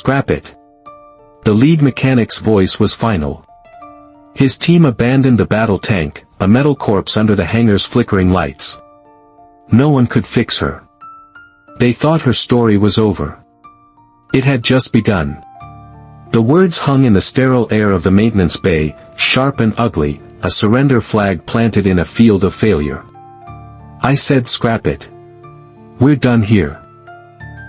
Scrap it. The lead mechanic's voice was final. His team abandoned the battle tank, a metal corpse under the hangar's flickering lights. No one could fix her. They thought her story was over. It had just begun. The words hung in the sterile air of the maintenance bay, sharp and ugly, a surrender flag planted in a field of failure. I said scrap it. We're done here.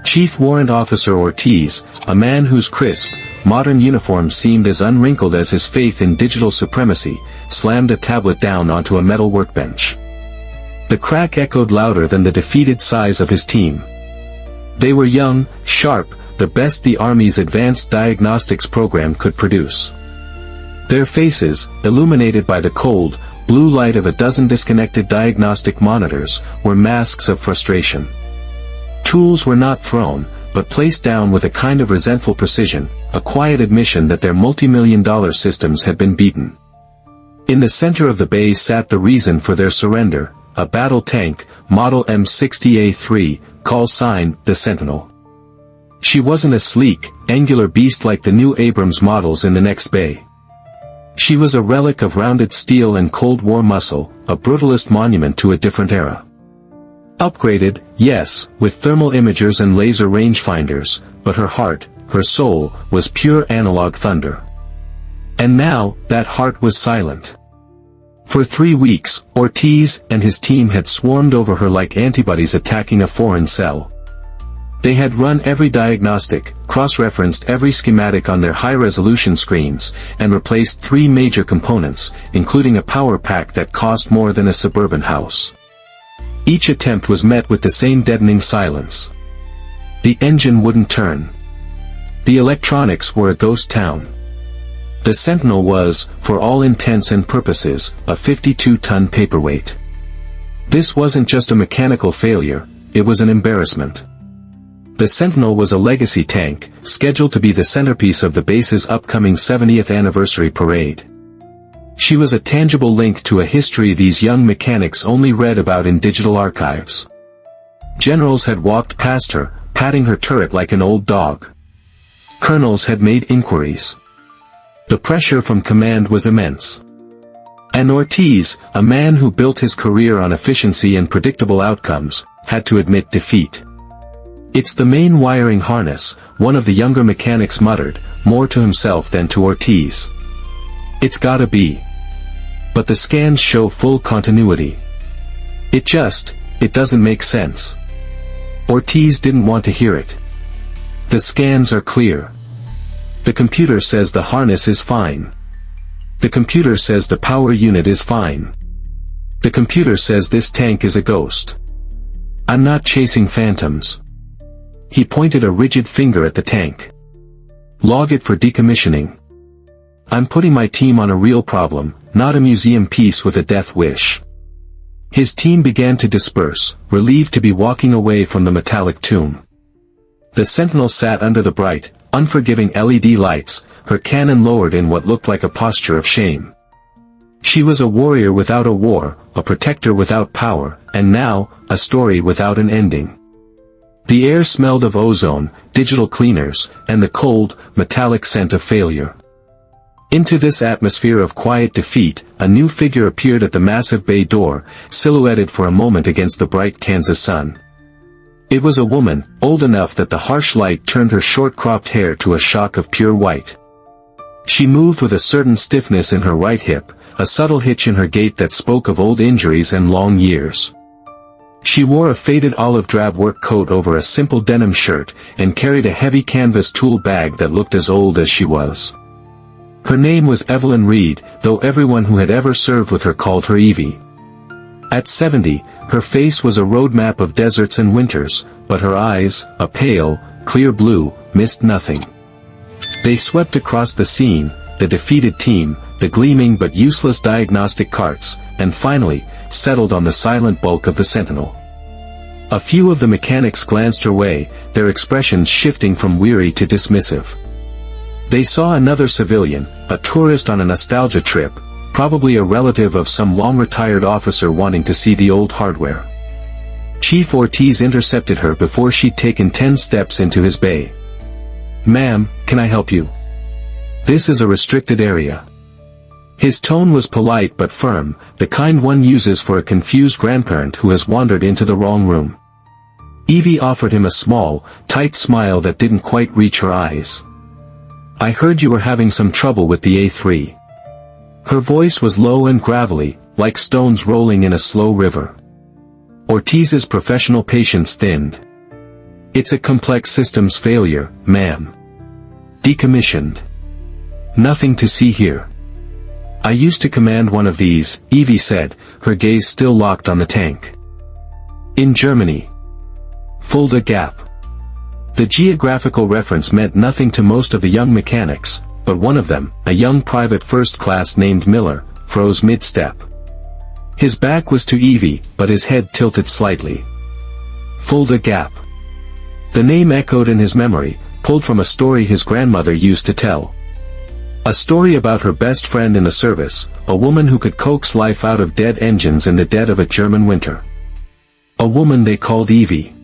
Chief Warrant Officer Ortiz, a man whose crisp, modern uniform seemed as unwrinkled as his faith in digital supremacy, slammed a tablet down onto a metal workbench. The crack echoed louder than the defeated sighs of his team. They were young, sharp, the best the Army's advanced diagnostics program could produce. Their faces, illuminated by the cold, blue light of a dozen disconnected diagnostic monitors, were masks of frustration. Tools were not thrown, but placed down with a kind of resentful precision, a quiet admission that their multi-million-dollar systems had been beaten. In the center of the bay sat the reason for their surrender, a battle tank, model M60A3, call sign, the Sentinel. She wasn't a sleek, angular beast like the new Abrams models in the next bay. She was a relic of rounded steel and Cold War muscle, a brutalist monument to a different era. Upgraded, yes, with thermal imagers and laser rangefinders, but her heart, her soul, was pure analog thunder. And now, that heart was silent. For 3 weeks, Ortiz and his team had swarmed over her like antibodies attacking a foreign cell. They had run every diagnostic, cross-referenced every schematic on their high-resolution screens, and replaced 3 major components, including a power pack that cost more than a suburban house. Each attempt was met with the same deadening silence. The engine wouldn't turn. The electronics were a ghost town. The Sentinel was, for all intents and purposes, a 52-ton paperweight. This wasn't just a mechanical failure, it was an embarrassment. The Sentinel was a legacy tank, scheduled to be the centerpiece of the base's upcoming 70th anniversary parade. She was a tangible link to a history these young mechanics only read about in digital archives. Generals had walked past her, patting her turret like an old dog. Colonels had made inquiries. The pressure from command was immense. And Ortiz, a man who built his career on efficiency and predictable outcomes, had to admit defeat. "It's the main wiring harness," one of the younger mechanics muttered, more to himself than to Ortiz. "It's gotta be. But the scans show full continuity. It doesn't make sense." Ortiz didn't want to hear it. "The scans are clear. The computer says the harness is fine. The computer says the power unit is fine. The computer says this tank is a ghost. I'm not chasing phantoms." He pointed a rigid finger at the tank. "Log it for decommissioning. I'm putting my team on a real problem, not a museum piece with a death wish." His team began to disperse, relieved to be walking away from the metallic tomb. The Sentinel sat under the bright, unforgiving LED lights, her cannon lowered in what looked like a posture of shame. She was a warrior without a war, a protector without power, and now, a story without an ending. The air smelled of ozone, digital cleaners, and the cold, metallic scent of failure. Into this atmosphere of quiet defeat, a new figure appeared at the massive bay door, silhouetted for a moment against the bright Kansas sun. It was a woman, old enough that the harsh light turned her short-cropped hair to a shock of pure white. She moved with a certain stiffness in her right hip, a subtle hitch in her gait that spoke of old injuries and long years. She wore a faded olive drab work coat over a simple denim shirt, and carried a heavy canvas tool bag that looked as old as she was. Her name was Evelyn Reed, though everyone who had ever served with her called her Evie. At 70, her face was a roadmap of deserts and winters, but her eyes, a pale, clear blue, missed nothing. They swept across the scene, the defeated team, the gleaming but useless diagnostic carts, and finally, settled on the silent bulk of the Sentinel. A few of the mechanics glanced her way, their expressions shifting from weary to dismissive. They saw another civilian, a tourist on a nostalgia trip, probably a relative of some long-retired officer wanting to see the old hardware. Chief Ortiz intercepted her before she'd taken 10 steps into his bay. "Ma'am, can I help you? This is a restricted area." His tone was polite but firm, the kind one uses for a confused grandparent who has wandered into the wrong room. Evie offered him a small, tight smile that didn't quite reach her eyes. "I heard you were having some trouble with the A3. Her voice was low and gravelly, like stones rolling in a slow river. Ortiz's professional patience thinned. "It's a complex systems failure, ma'am. Decommissioned. Nothing to see here." "I used to command one of these," Evie said, her gaze still locked on the tank. "In Germany. Fulda Gap." The geographical reference meant nothing to most of the young mechanics, but one of them, a young private first class named Miller, froze mid-step. His back was to Evie, but his head tilted slightly. Fulda Gap. The name echoed in his memory, pulled from a story his grandmother used to tell. A story about her best friend in the service, a woman who could coax life out of dead engines in the dead of a German winter. A woman they called Evie.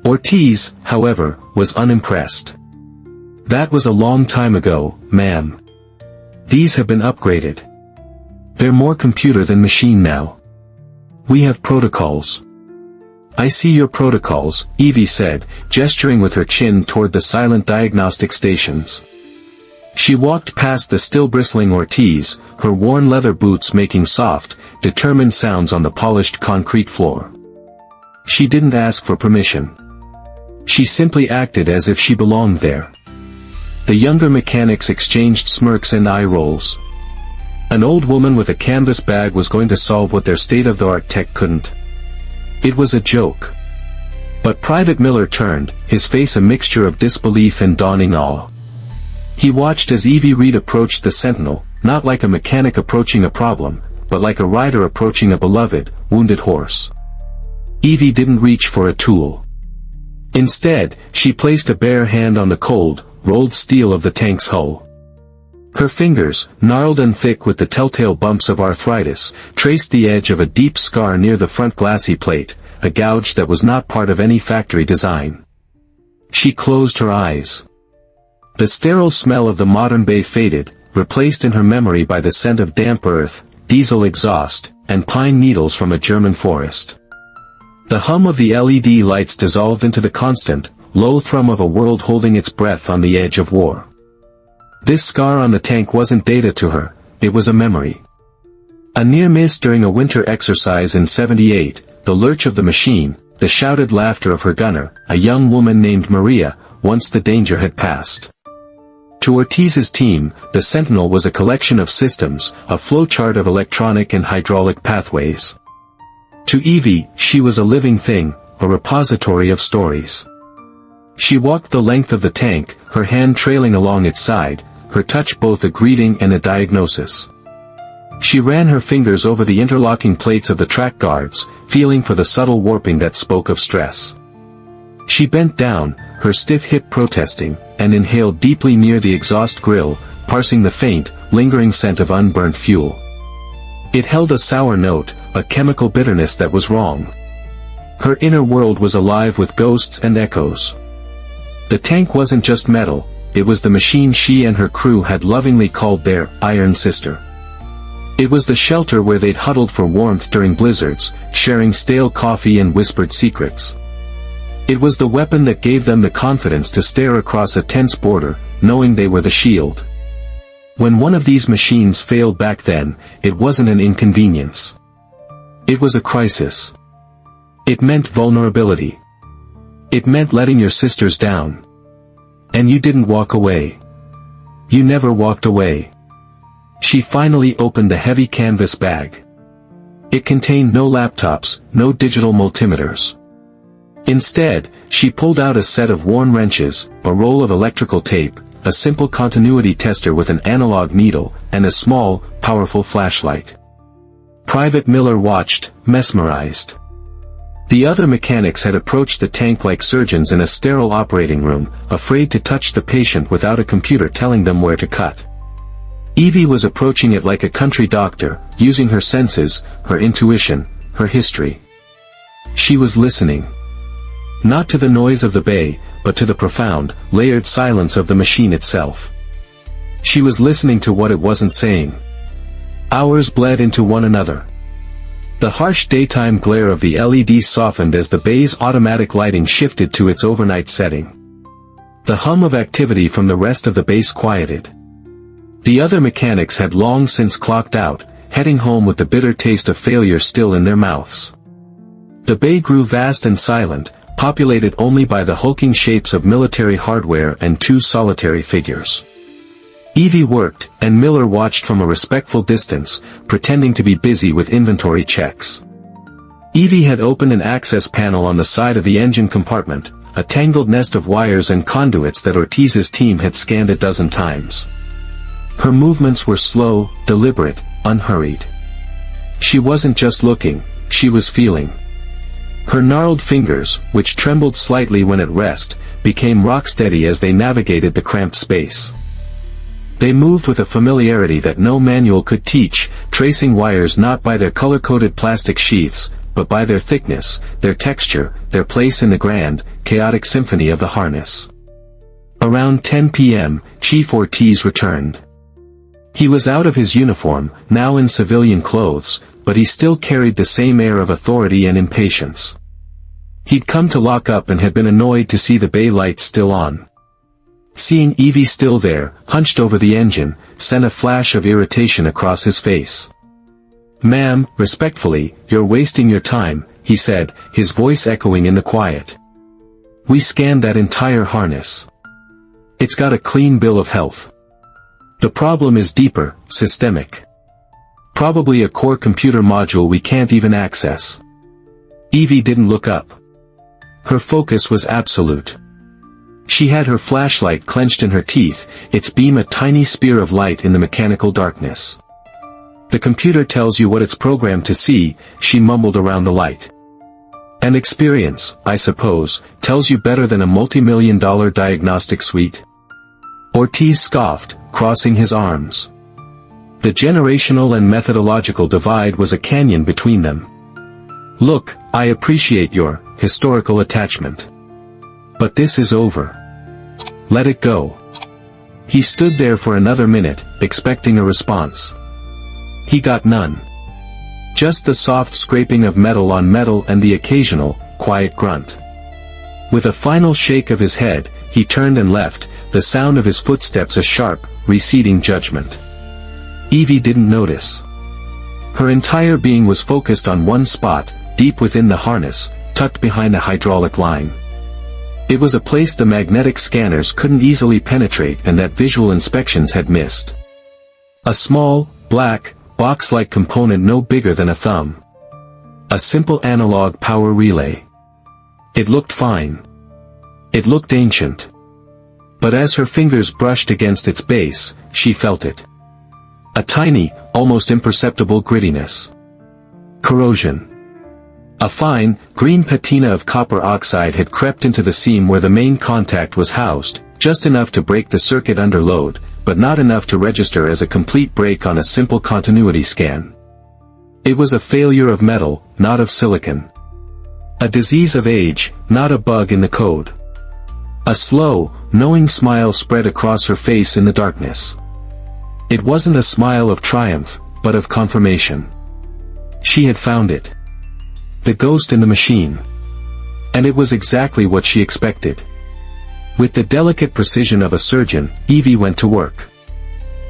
Ortiz, however, was unimpressed. "That was a long time ago, ma'am. These have been upgraded. They're more computer than machine now. We have protocols." "I see your protocols," Evie said, gesturing with her chin toward the silent diagnostic stations. She walked past the still bristling Ortiz, her worn leather boots making soft, determined sounds on the polished concrete floor. She didn't ask for permission. She simply acted as if she belonged there. The younger mechanics exchanged smirks and eye rolls. An old woman with a canvas bag was going to solve what their state-of-the-art tech couldn't. It was a joke. But Private Miller turned, his face a mixture of disbelief and dawning awe. He watched as Evie Reed approached the Sentinel, not like a mechanic approaching a problem, but like a rider approaching a beloved, wounded horse. Evie didn't reach for a tool. Instead, she placed a bare hand on the cold, rolled steel of the tank's hull. Her fingers, gnarled and thick with the telltale bumps of arthritis, traced the edge of a deep scar near the front glassy plate, a gouge that was not part of any factory design. She closed her eyes. The sterile smell of the modern bay faded, replaced in her memory by the scent of damp earth, diesel exhaust, and pine needles from a German forest. The hum of the LED lights dissolved into the constant, low thrum of a world holding its breath on the edge of war. This scar on the tank wasn't data to her, it was a memory. A near miss during a winter exercise in '78, the lurch of the machine, the shouted laughter of her gunner, a young woman named Maria, once the danger had passed. To Ortiz's team, the Sentinel was a collection of systems, a flowchart of electronic and hydraulic pathways. To Evie, she was a living thing, a repository of stories. She walked the length of the tank, her hand trailing along its side, her touch both a greeting and a diagnosis. She ran her fingers over the interlocking plates of the track guards, feeling for the subtle warping that spoke of stress. She bent down, her stiff hip protesting, and inhaled deeply near the exhaust grill, parsing the faint, lingering scent of unburnt fuel. It held a sour note, a chemical bitterness that was wrong. Her inner world was alive with ghosts and echoes. The tank wasn't just metal, it was the machine she and her crew had lovingly called their Iron Sister. It was the shelter where they'd huddled for warmth during blizzards, sharing stale coffee and whispered secrets. It was the weapon that gave them the confidence to stare across a tense border, knowing they were the shield. When one of these machines failed back then, it wasn't an inconvenience. It was a crisis. It meant vulnerability. It meant letting your sisters down. And you didn't walk away. You never walked away. She finally opened the heavy canvas bag. It contained no laptops, no digital multimeters. Instead, she pulled out a set of worn wrenches, a roll of electrical tape, a simple continuity tester with an analog needle, and a small, powerful flashlight. Private Miller watched, mesmerized. The other mechanics had approached the tank like surgeons in a sterile operating room, afraid to touch the patient without a computer telling them where to cut. Evie was approaching it like a country doctor, using her senses, her intuition, her history. She was listening. Not to the noise of the bay, but to the profound, layered silence of the machine itself. She was listening to what it wasn't saying. Hours bled into one another. The harsh daytime glare of the LEDs softened as the bay's automatic lighting shifted to its overnight setting. The hum of activity from the rest of the base quieted. The other mechanics had long since clocked out, heading home with the bitter taste of failure still in their mouths. The bay grew vast and silent, populated only by the hulking shapes of military hardware and two solitary figures. Evie worked, and Miller watched from a respectful distance, pretending to be busy with inventory checks. Evie had opened an access panel on the side of the engine compartment, a tangled nest of wires and conduits that Ortiz's team had scanned a dozen times. Her movements were slow, deliberate, unhurried. She wasn't just looking, she was feeling. Her gnarled fingers, which trembled slightly when at rest, became rock-steady as they navigated the cramped space. They moved with a familiarity that no manual could teach, tracing wires not by their color-coded plastic sheaths, but by their thickness, their texture, their place in the grand, chaotic symphony of the harness. Around 10 p.m., Chief Ortiz returned. He was out of his uniform, now in civilian clothes, but he still carried the same air of authority and impatience. He'd come to lock up and had been annoyed to see the bay lights still on. Seeing Evie still there, hunched over the engine, sent a flash of irritation across his face. "Ma'am, respectfully, you're wasting your time," he said, his voice echoing in the quiet. "We scanned that entire harness. It's got a clean bill of health. The problem is deeper, systemic. Probably a core computer module we can't even access." Evie didn't look up. Her focus was absolute. She had her flashlight clenched in her teeth, its beam a tiny spear of light in the mechanical darkness. "The computer tells you what it's programmed to see," she mumbled around the light. "And experience, I suppose, tells you better than a multi-million-dollar diagnostic suite?" Ortiz scoffed, crossing his arms. The generational and methodological divide was a canyon between them. "Look, I appreciate your historical attachment. But this is over. Let it go." He stood there for another minute, expecting a response. He got none. Just the soft scraping of metal on metal and the occasional, quiet grunt. With a final shake of his head, he turned and left, the sound of his footsteps a sharp, receding judgment. Evie didn't notice. Her entire being was focused on one spot, deep within the harness, tucked behind a hydraulic line. It was a place the magnetic scanners couldn't easily penetrate and that visual inspections had missed. A small, black, box-like component no bigger than a thumb. A simple analog power relay. It looked fine. It looked ancient. But as her fingers brushed against its base, she felt it. A tiny, almost imperceptible grittiness. Corrosion. A fine, green patina of copper oxide had crept into the seam where the main contact was housed, just enough to break the circuit under load, but not enough to register as a complete break on a simple continuity scan. It was a failure of metal, not of silicon. A disease of age, not a bug in the code. A slow, knowing smile spread across her face in the darkness. It wasn't a smile of triumph, but of confirmation. She had found it. The ghost in the machine. And it was exactly what she expected. With the delicate precision of a surgeon, Evie went to work.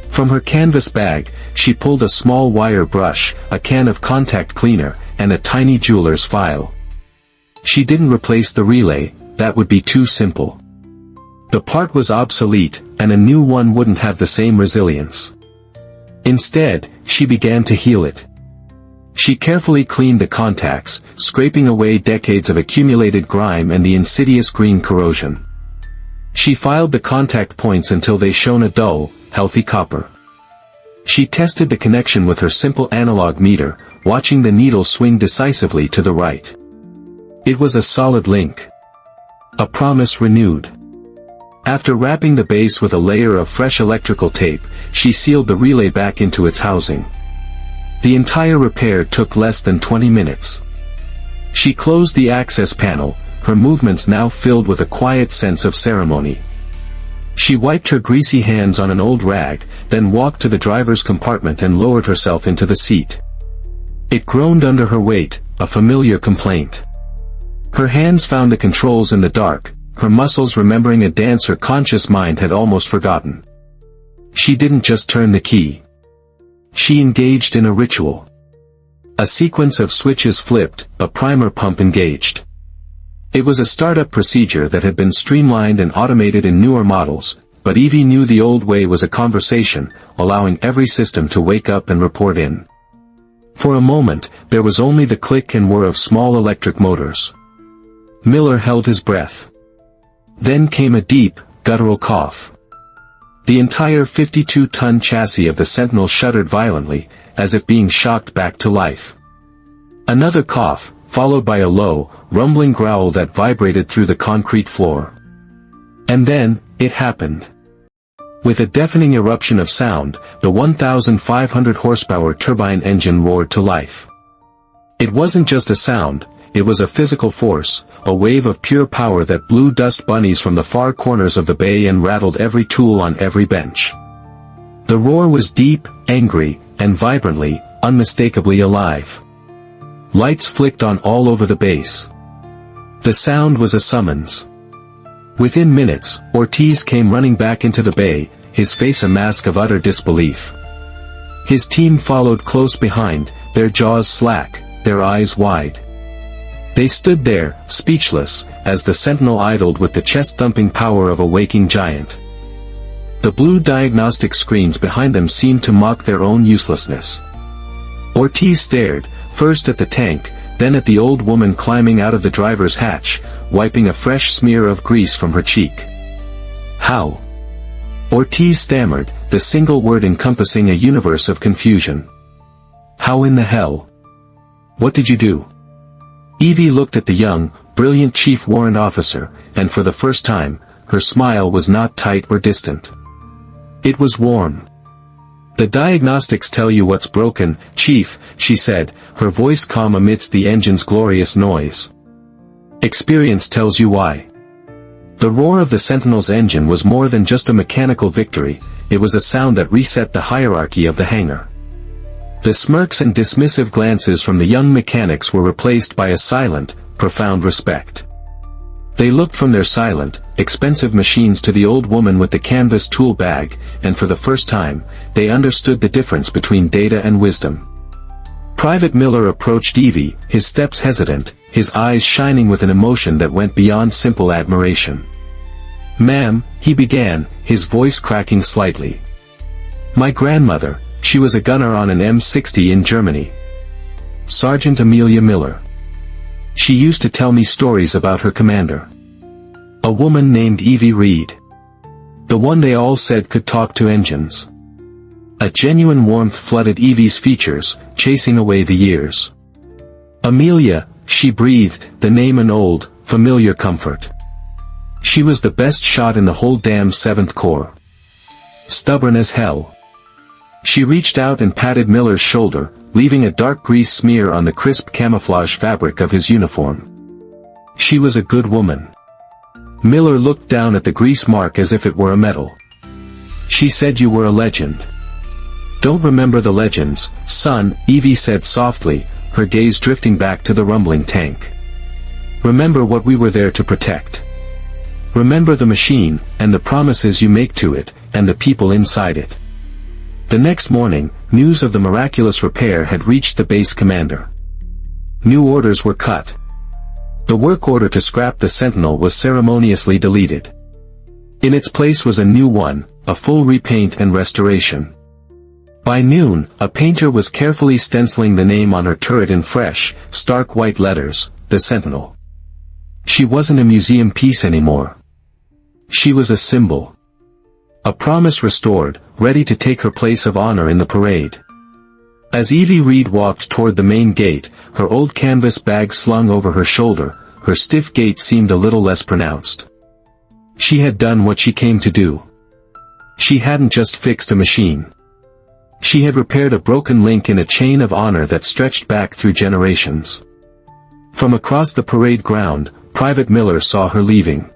From her canvas bag, she pulled a small wire brush, a can of contact cleaner, and a tiny jeweler's file. She didn't replace the relay, that would be too simple. The part was obsolete, and a new one wouldn't have the same resilience. Instead, she began to heal it. She carefully cleaned the contacts, scraping away decades of accumulated grime and the insidious green corrosion. She filed the contact points until they shone a dull, healthy copper. She tested the connection with her simple analog meter, watching the needle swing decisively to the right. It was a solid link. A promise renewed. After wrapping the base with a layer of fresh electrical tape, she sealed the relay back into its housing. The entire repair took less than 20 minutes. She closed the access panel, her movements now filled with a quiet sense of ceremony. She wiped her greasy hands on an old rag, then walked to the driver's compartment and lowered herself into the seat. It groaned under her weight, a familiar complaint. Her hands found the controls in the dark, her muscles remembering a dance her conscious mind had almost forgotten. She didn't just turn the key. She engaged in a ritual. A sequence of switches flipped, a primer pump engaged. It was a startup procedure that had been streamlined and automated in newer models, but Evie knew the old way was a conversation, allowing every system to wake up and report in. For a moment, there was only the click and whir of small electric motors. Miller held his breath. Then came a deep, guttural cough. The entire 52-ton chassis of the Sentinel shuddered violently, as if being shocked back to life. Another cough, followed by a low, rumbling growl that vibrated through the concrete floor. And then, it happened. With a deafening eruption of sound, the 1,500 horsepower turbine engine roared to life. It wasn't just a sound, it was a physical force, a wave of pure power that blew dust bunnies from the far corners of the bay and rattled every tool on every bench. The roar was deep, angry, and vibrantly, unmistakably alive. Lights flicked on all over the base. The sound was a summons. Within minutes, Ortiz came running back into the bay, his face a mask of utter disbelief. His team followed close behind, their jaws slack, their eyes wide. They stood there, speechless, as the Sentinel idled with the chest-thumping power of a waking giant. The blue diagnostic screens behind them seemed to mock their own uselessness. Ortiz stared, first at the tank, then at the old woman climbing out of the driver's hatch, wiping a fresh smear of grease from her cheek. How? Ortiz stammered, the single word encompassing a universe of confusion. How in the hell? What did you do? Evie looked at the young, brilliant chief warrant officer, and for the first time, her smile was not tight or distant. It was warm. The diagnostics tell you what's broken, Chief, she said, her voice calm amidst the engine's glorious noise. Experience tells you why. The roar of the Sentinel's engine was more than just a mechanical victory, it was a sound that reset the hierarchy of the hangar. The smirks and dismissive glances from the young mechanics were replaced by a silent, profound respect. They looked from their silent, expensive machines to the old woman with the canvas tool bag, and for the first time, they understood the difference between data and wisdom. Private Miller approached Evie, his steps hesitant, his eyes shining with an emotion that went beyond simple admiration. "Ma'am," he began, his voice cracking slightly. "My grandmother, she was a gunner on an M60 in Germany. Sergeant Amelia Miller. She used to tell me stories about her commander. A woman named Evie Reed. The one they all said could talk to engines." A genuine warmth flooded Evie's features, chasing away the years. "Amelia," she breathed, the name an old, familiar comfort. "She was the best shot in the whole damn 7th Corps. Stubborn as hell." She reached out and patted Miller's shoulder, leaving a dark grease smear on the crisp camouflage fabric of his uniform. "She was a good woman." Miller looked down at the grease mark as if it were a medal. "She said you were a legend." "Don't remember the legends, son," Evie said softly, her gaze drifting back to the rumbling tank. "Remember what we were there to protect. Remember the machine, and the promises you make to it, and the people inside it." The next morning, news of the miraculous repair had reached the base commander. New orders were cut. The work order to scrap the Sentinel was ceremoniously deleted. In its place was a new one, a full repaint and restoration. By noon, a painter was carefully stenciling the name on her turret in fresh, stark white letters, the Sentinel. She wasn't a museum piece anymore. She was a symbol. A promise restored, ready to take her place of honor in the parade. As Evie Reed walked toward the main gate, her old canvas bag slung over her shoulder, her stiff gait seemed a little less pronounced. She had done what she came to do. She hadn't just fixed a machine. She had repaired a broken link in a chain of honor that stretched back through generations. From across the parade ground, Private Miller saw her leaving.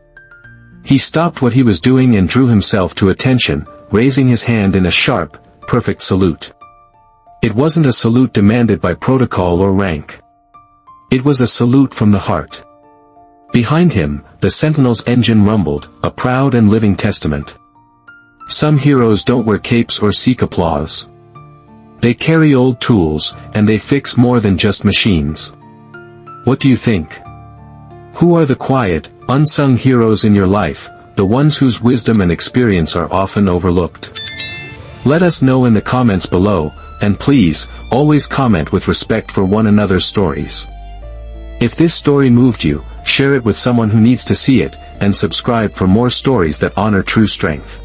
He stopped what he was doing and drew himself to attention, raising his hand in a sharp, perfect salute. It wasn't a salute demanded by protocol or rank. It was a salute from the heart. Behind him, the Sentinel's engine rumbled, a proud and living testament. Some heroes don't wear capes or seek applause. They carry old tools, and they fix more than just machines. What do you think? Who are the quiet, unsung heroes in your life, the ones whose wisdom and experience are often overlooked? Let us know in the comments below, and please, always comment with respect for one another's stories. If this story moved you, share it with someone who needs to see it, and subscribe for more stories that honor true strength.